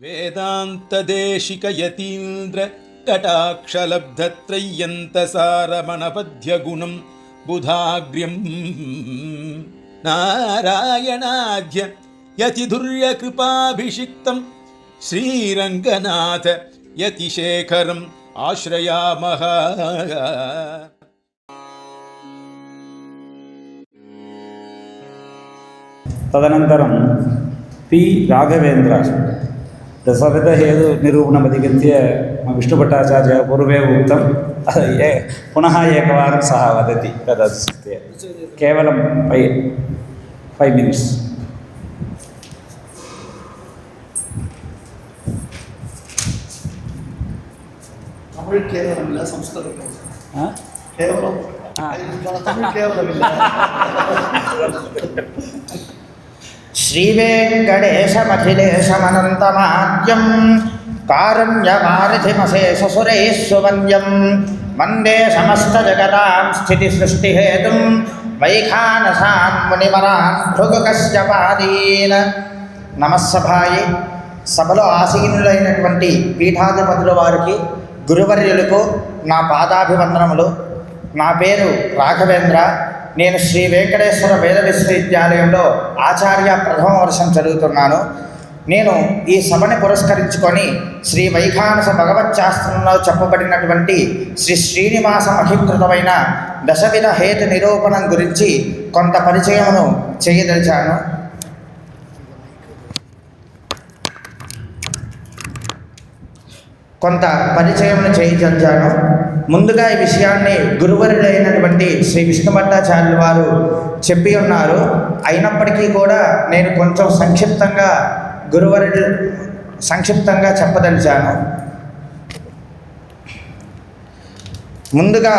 వేదాంతదేశిక యతీంద్ర కటాక్షలబ్ధత్రయ్యంతసారమణపద్యగుణం బుధాగ్ర్యం నారాయణాద్య యతిధుర్యకృపాభిషిక్తం శ్రీరంగనాథ యతిశేఖరం ఆశ్రయామః. తదనంతరం పి రాఘవేంద్ర దశవిధహేతు నిరూపణమధిగత్య విష్ణుభట్టాచార్య పూర్वे उक्तं पुनः एकवारं सः वदति तदस्ति केवलं 5 minutes. ಕೇವಲವಿಲ್ಲ ಸಂಸ್ಕೃತ ಕೇವಲ ಕೇವಲವಿಲ್ಲ. శ్రీవేంకటేశమఖిలేశమనంతమాద్యం కారుణ్యమారుధిమశేషసురైస్సువన్యం వందే సమస్తజగతాం స్థితిసృష్టిహేతుం వైఖానసాన్ మునివరాన్ భృగుకశ్యపాదీన్. నమస్సభాయి సభలో ఆసీనులైనటువంటి పీఠాధిపతుల వారికి, గురువర్యులకు నా పాదాభివందనములు. నా పేరు రాఘవేంద్ర. నేను శ్రీ వెంకటేశ్వర వేద విశ్వవిద్యాలయంలో ఆచార్య ప్రథమ వర్షం చదువుతున్నాను. నేను ఈ సభని పురస్కరించుకొని శ్రీ వైఖానస భగవచ్శాస్త్రంలో చెప్పబడినటువంటి శ్రీ శ్రీనివాసం అధికృతమైన దశవిధ హేతు నిరూపణం గురించి కొంత పరిచయమును చేయదలిచాను. ముందుగా ఈ విషయాన్ని గురువరులైనటువంటి శ్రీ విష్ణుభట్టాచార్యుల వారు చెప్పి ఉన్నారు. అయినప్పటికీ కూడా నేను కొంచెం సంక్షిప్తంగా చెప్పదలిచాను. ముందుగా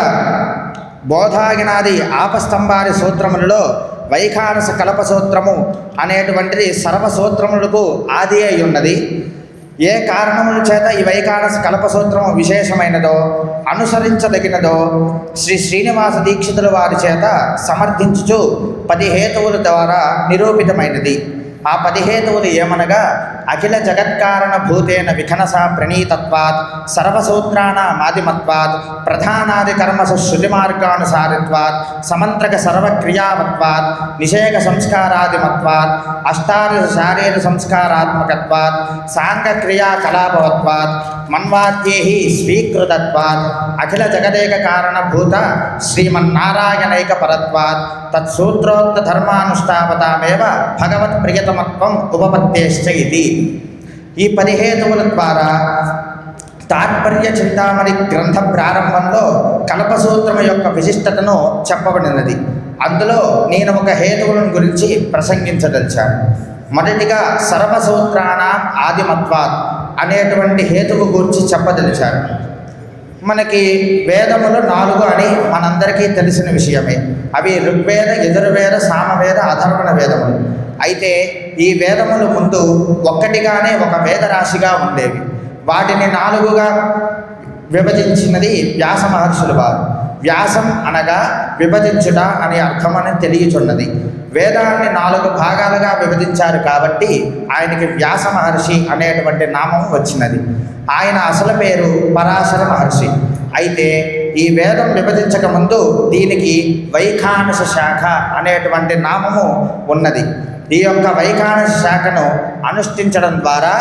బోధాగినాది ఆపస్తంభాది సూత్రములలో వైఖానస కల్ప సూత్రము అనేటువంటిది సర్వసూత్రములకు ఆది అయి ఉన్నది. ఏ కారణముల చేత ఈ వైఖానస కల్పసూత్రము విశేషమైనదో, అనుసరించదగినదో శ్రీ శ్రీనివాస దీక్షితుల వారి చేత సమర్థించుచు 10 హేతువుల ద్వారా నిరూపితమైనది. ఆ 10 హేతువులు ఏమనగా, అఖిల జగత్కారణ భూతేన విఖనస ప్రణీతత్వాత్, సర్వసూత్రాణమాదిమత్వాత్, ప్రధానాది కర్మసు శృతిమార్గానుసారిత్వాత్, సమంత్రక సర్వక్రియావత్వాత్, నిషేక సంస్కారాదిమత్వాత్, అష్టాదశ శారీర సంస్కారాత్మకత్వాత్, సాంగక్రియా కలాపవత్వాత్, మన్వాద్యేహి స్వీకృతత్వాత్, అఖిల జగదేక కారణభూత శ్రీమన్నారాయణైక పరత్వాత్, తత్సూత్రోక్త ధర్మానుష్ఠాపతామేవ భగవత్ ప్రియతమత్వం ఉపపత్తేశ్చ ఇది. ఈ 10 హేతువుల ద్వారా తాత్పర్య చింతామణి గ్రంథ ప్రారంభంలో కల్పసూత్రము యొక్క విశిష్టతను చెప్పబడినది. అందులో నేను ఒక హేతువులను గురించి ప్రసంగించదలిచాను. మొదటిగా సర్వసూత్రాణం ఆదిమత్వాత్ అనేటువంటి హేతువు గురించి చెప్పదలిచాను. మనకి వేదములు 4 అని మనందరికీ తెలిసిన విషయమే. అవి ఋగ్వేద, యజుర్వేద, సామవేద, అథర్వణ వేదములు. అయితే ఈ వేదములు ముందు ఒక్కటిగానే ఒక వేదరాశిగా ఉండేవి. వాటిని 4గా విభజించినది వ్యాస మహర్షుల వారు. వ్యాసం అనగా విభజించుట అనే అర్థమని తెలియచున్నది. వేదాన్ని 4 భాగాలుగా విభజించారు కాబట్టి ఆయనకి వ్యాస మహర్షి అనేటువంటి నామం వచ్చినది. ఆయన అసలు పేరు పరాశర మహర్షి. అయితే ఈ వేదం విభజించక ముందు దీనికి వైఖానస శాఖ అనేటువంటి నామము ఉన్నది. ఈ యొక్క వైఖానస శాఖను అనుష్ఠించడం ద్వారా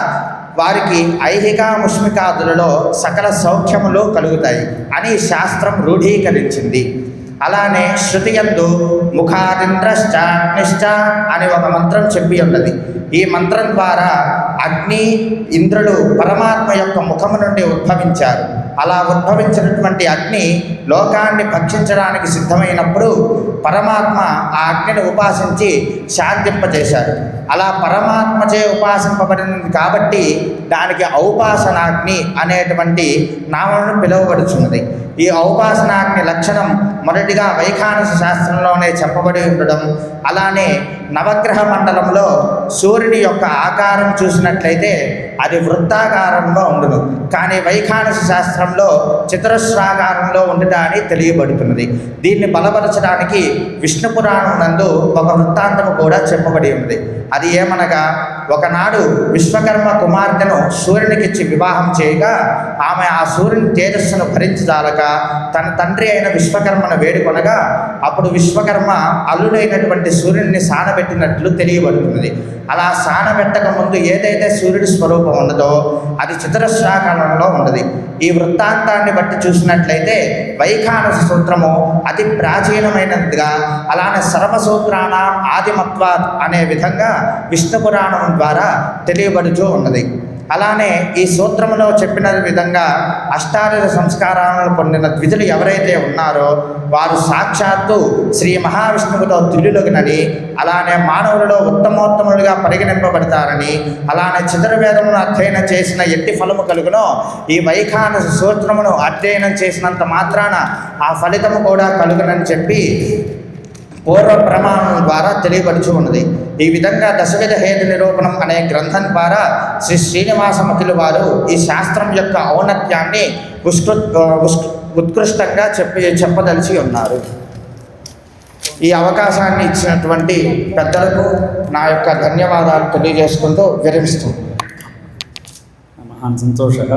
వారికి ఐహిక ముష్మికాదులలో సకల సౌఖ్యములు కలుగుతాయి అని శాస్త్రం రూఢీకరించింది. అలానే శృతియందు ముఖాదింద్రశ్చ అగ్నిశ్చ అని ఒక మంత్రం చెప్పి ఉన్నది. ఈ మంత్రం ద్వారా అగ్ని, ఇంద్రుడు పరమాత్మ యొక్క ముఖము నుండి ఉద్భవించారు. అలా ఉద్భవించినటువంటి అగ్ని లోకాన్ని భక్షించడానికి సిద్ధమైనప్పుడు పరమాత్మ ఆ అగ్నిని ఉపాసించి శాంతింపజేశారు. అలా పరమాత్మచే ఉపాసింపబడినది కాబట్టి దానికి ఔపాసనాగ్ని అనేటువంటి నామమును పిలువబడుచున్నది. ఈ ఔపాసనాగ్ని లక్షణం మొదటిగా వైఖానస శాస్త్రంలోనే చెప్పబడి ఉండడం, అలానే నవగ్రహ మండలంలో సూర్యుని యొక్క ఆకారం చూసినట్లయితే అది వృత్తాకారంలో ఉండును, కానీ వైఖానస శాస్త్రంలో చతురస్రాకారంలో ఉండుట అని తెలియబడుతున్నది. దీన్ని బలపరచడానికి విష్ణు పురాణం నందు ఒక వృత్తాంతము కూడా చెప్పబడి ఉన్నది. అది ఏమనగా, ఒకనాడు విశ్వకర్మ కుమార్తెను సూర్యునికిచ్చి వివాహం చేయగా ఆమె ఆ సూర్యుని తేజస్సును భరించదాలక తన తండ్రి అయిన విశ్వకర్మను వేడుకొనగా అప్పుడు విశ్వకర్మ అల్లుడైనటువంటి సూర్యుడిని సానబెట్టినట్లు తెలియబడుతున్నది. అలా సానబెట్టక ముందు ఏదైతే సూర్యుడి స్వరూపం ఉన్నదో అది చతురస్రాకారంలో ఉన్నది. ఈ వృత్తాంతాన్ని బట్టి చూసినట్లయితే వైఖానస సూత్రము అతి ప్రాచీనమైనదిగా, అలానే సర్వసూత్రాణ ఆదిమత్వాత్ అనే విధంగా విష్ణు పురాణం ద్వారా తెలియబడుతూ ఉన్నది. అలానే ఈ సూత్రములో చెప్పిన విధంగా అష్టాదశ సంస్కారాలను పొందిన ద్విజులు ఎవరైతే ఉన్నారో వారు సాక్షాత్తు శ్రీ మహావిష్ణువుతో తుల్యులుగునని, అలానే మానవులలో ఉత్తమోత్తములుగా పరిగణింపబడతారని, అలానే చతుర్వేదమును అధ్యయనం చేసిన ఎట్టి ఫలము కలుగునో ఈ వైఖానస సూత్రమును అధ్యయనం చేసినంత మాత్రాన ఆ ఫలితము కూడా కలుగునని చెప్పి పూర్వ ప్రమాణం ద్వారా తెలియబడుచు ఉన్నది. ఈ విధంగా దశవిధ హేతు నిరూపణం అనే గ్రంథం ద్వారా శ్రీ శ్రీనివాసమతులు వారు ఈ శాస్త్రం యొక్క ఔన్నత్యాన్ని ఉత్కృష్టంగా చెప్పదలిచి ఉన్నారు. ఈ అవకాశాన్ని ఇచ్చినటువంటి పెద్దలకు నా యొక్క ధన్యవాదాలు తెలియజేసుకుంటూ విరమిస్తూ మహాన్ సంతోషः.